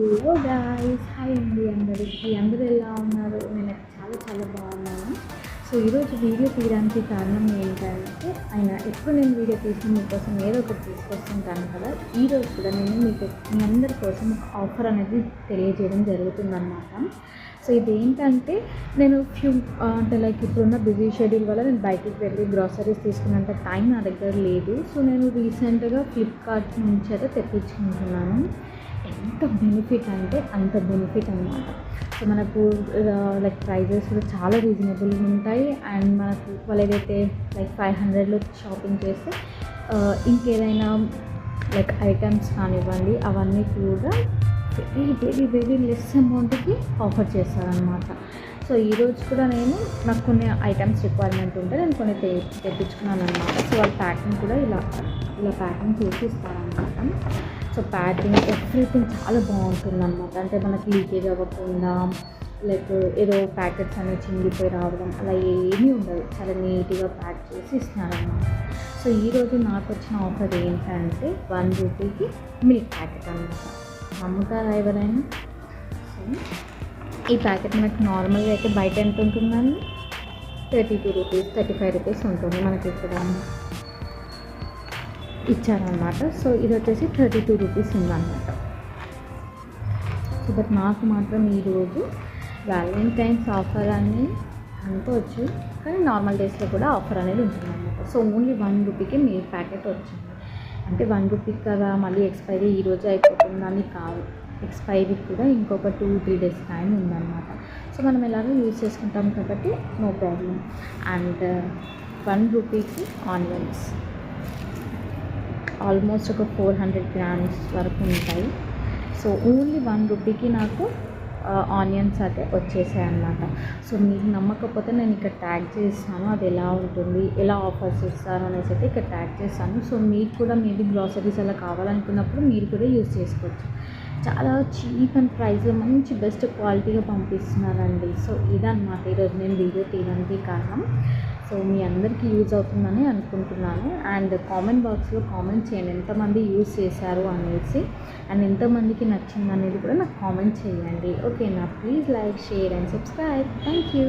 Hello guys, hi అండి అందరికీ. అందరూ ఎలా ఉన్నారు? నేను చాలా చాలా బాగున్నాను. సో ఈరోజు వీడియో తీయడానికి కారణం ఏంటంటే, ఎప్పుడు నేను వీడియో తీసిన మీకోసం ఏదో ఒకటి తీసుకొస్తుంటాను కదా. ఈరోజు కూడా నేను మీ అందరి కోసం ఒక ఆఫర్ అనేది తెలియజేయడం జరుగుతుందన్నమాట. సో ఇదేంటంటే, నేను ఇప్పుడున్న బిజీ షెడ్యూల్ వల్ల నేను బయటికి వెళ్ళి గ్రాసరీస్ తీసుకున్నంత టైం నా దగ్గర లేదు. సో నేను రీసెంట్గా ఫ్లిప్కార్ట్ నుంచి అయితే తెప్పించుకుంటున్నాను. ఎంత బెనిఫిట్ అంటే అంత బెనిఫిట్ అనమాట. సో మనకు ప్రైజెస్ కూడా చాలా రీజనబుల్గా ఉంటాయి. అండ్ మనకు వాళ్ళు ఏదైతే 500లో షాపింగ్ చేస్తే ఇంకేదైనా ఐటమ్స్ కానివ్వండి, అవన్నీ కూడా వెరీ వెరీ వెరీ లెస్ అమౌంట్కి ఆఫర్ చేస్తారనమాట. సో ఈరోజు కూడా నాకు కొన్ని ఐటమ్స్ రిక్వైర్మెంట్ ఉంటే నేను కొన్ని తెప్పించుకున్నాను అనమాట. సో వాళ్ళ ప్యాకింగ్ కూడా ఇలా ప్యాకింగ్ చేసి ఇస్తారనమాట. సో ప్యాకింగ్ ఎవ్రీథింగ్ చాలా బాగుంటుంది అనమాట. అంటే మనకి లీకేజ్ అవ్వకుండా ఏదో ప్యాకెట్స్ అనేవి చింగిపోయి రావడం అలా ఏమీ ఉండదు. చాలా నీట్గా ప్యాక్ చేసి ఇస్తున్నారన్నమాట. సో ఈరోజు నాకు వచ్చిన ఆఫర్ ఏంటంటే 1 రూపీకి మిల్క్ ప్యాకెట్ అనమాట. నమ్ముతారా ఎవరైనా? సో ఈ ప్యాకెట్ మనకి నార్మల్గా అయితే బయట ఎంత ఉంటుందండి? 32 రూపీస్ 35 రూపీస్ ఉంటుంది. మనకి ఇక్కడ ఇచ్చారనమాట. సో ఇది వచ్చేసి 32 రూపీస్ ఉందన్నమాట. సో బట్ నాకు మాత్రం ఈరోజు వ్యాలంటైన్స్ ఆఫర్ అని అనుకోవచ్చు, కానీ నార్మల్ డేస్లో కూడా ఆఫర్ అనేది ఉంటుందన్నమాట. సో ఓన్లీ 1 రూపీకి మిల్క్ ప్యాకెట్ వచ్చింది. అంటే 1 రూపీకి కదా మళ్ళీ ఎక్స్పైరీ ఈరోజు అయిపోతుందని కాదు, ఎక్స్పైరీ కూడా ఇంకొక 2-3 డేస్ టైం ఉందన్నమాట. సో మనం ఎలాగో యూజ్ చేసుకుంటాం కాబట్టి నో ప్రాబ్లం. అండ్ 1 రూపీకి ఆనియన్స్ ఆల్మోస్ట్ ఒక 400 గ్రామ్స్ వరకు ఉంటాయి. సో ఓన్లీ 1 రూపీకి నాకు ఆనియన్స్ అయితే వచ్చేసాయి అన్నమాట. సో మీకు నమ్మకపోతే నేను ఇక్కడ ట్యాగ్ చేస్తాను, అది ఎలా ఉంటుంది, ఎలా ఆఫర్స్ ఇస్తారు అనేసి అయితే ఇక్కడ ట్యాగ్ చేస్తాను. సో మీకు కూడా మేబీ గ్రాసరీస్ అలా కావాలనుకున్నప్పుడు మీరు కూడా యూజ్ చేసుకోవచ్చు. చాలా చీప్ అండ్ ప్రైస్లో మంచి బెస్ట్ క్వాలిటీగా పంపిస్తున్నారండి. సో ఇదన్నమాట ఈరోజు నేను వీడియో తీయడానికి కారణం. సో మీ అందరికీ యూజ్ అవుతుందని అనుకుంటున్నాను. అండ్ కామెంట్ బాక్స్లో కామెంట్ చేయండి ఎంతమంది యూజ్ చేశారు అనేసి, అండ్ ఎంతమందికి నచ్చింది అనేది కూడా నాకు కామెంట్ చేయండి. ఓకేనా? Please like, share and subscribe. Thank you.